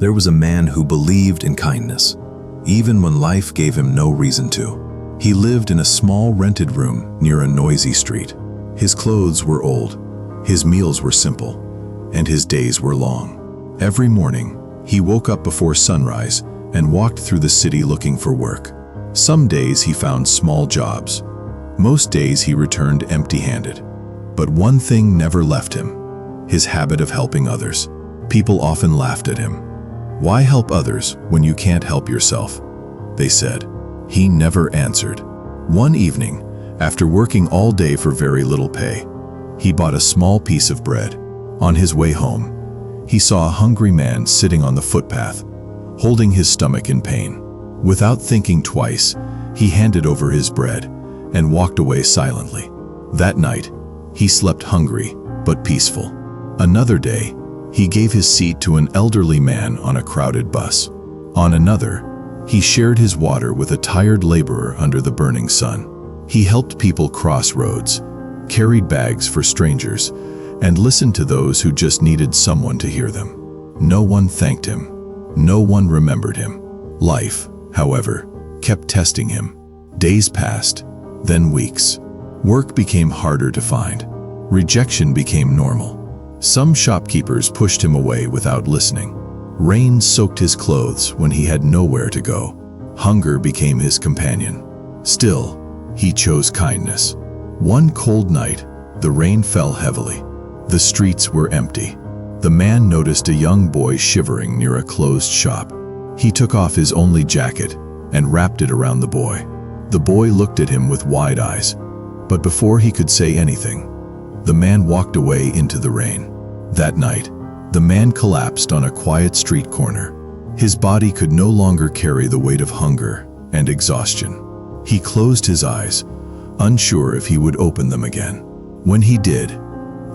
There was a man who believed in kindness, even when life gave him no reason to. He lived in a small rented room near a noisy street. His clothes were old, his meals were simple, and his days were long. Every morning, he woke up before sunrise and walked through the city looking for work. Some days he found small jobs. Most days he returned empty-handed. But one thing never left him: his habit of helping others. People often laughed at him. "Why help others when you can't help yourself?" they said. He never answered. One evening, after working all day for very little pay, he bought a small piece of bread. On his way home, he saw a hungry man sitting on the footpath, holding his stomach in pain. Without thinking twice, he handed over his bread and walked away silently. That night, he slept hungry but peaceful. Another day, he gave his seat to an elderly man on a crowded bus. On another, he shared his water with a tired laborer under the burning sun. He helped people cross roads, carried bags for strangers, and listened to those who just needed someone to hear them. No one thanked him. No one remembered him. Life, however, kept testing him. Days passed, then weeks. Work became harder to find. Rejection became normal. Some shopkeepers pushed him away without listening. Rain soaked his clothes when he had nowhere to go. Hunger became his companion. Still, he chose kindness. One cold night, the rain fell heavily. The streets were empty. The man noticed a young boy shivering near a closed shop. He took off his only jacket and wrapped it around the boy. The boy looked at him with wide eyes, but before he could say anything, the man walked away into the rain. That night, the man collapsed on a quiet street corner. His body could no longer carry the weight of hunger and exhaustion. He closed his eyes, unsure if he would open them again. When he did,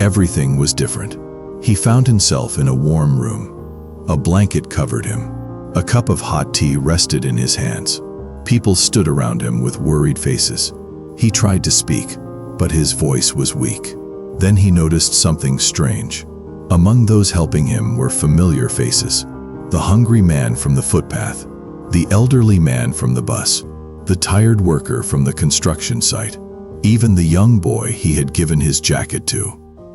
everything was different. He found himself in a warm room. A blanket covered him. A cup of hot tea rested in his hands. People stood around him with worried faces. He tried to speak, but his voice was weak. Then he noticed something strange. Among those helping him were familiar faces. The hungry man from the footpath, the elderly man from the bus, the tired worker from the construction site, even the young boy he had given his jacket to.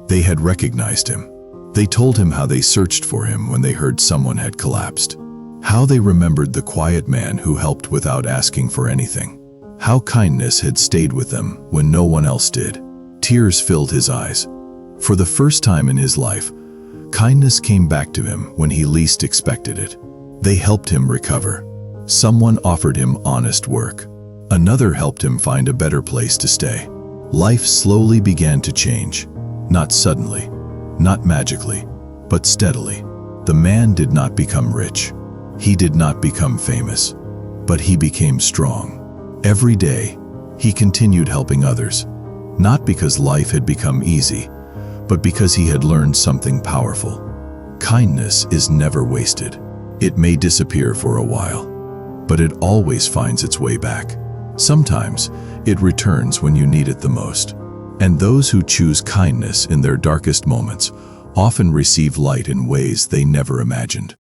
They had recognized him. They told him how they searched for him when they heard someone had collapsed. How they remembered the quiet man who helped without asking for anything. How kindness had stayed with them when no one else did. Tears filled his eyes. For the first time in his life, kindness came back to him when he least expected it. They helped him recover. Someone offered him honest work. Another helped him find a better place to stay. Life slowly began to change. Not suddenly, not magically, but steadily. The man did not become rich. He did not become famous, but he became strong. Every day, he continued helping others, not because life had become easy, but because he had learned something powerful. Kindness is never wasted. It may disappear for a while, but it always finds its way back. Sometimes, it returns when you need it the most. And those who choose kindness in their darkest moments often receive light in ways they never imagined.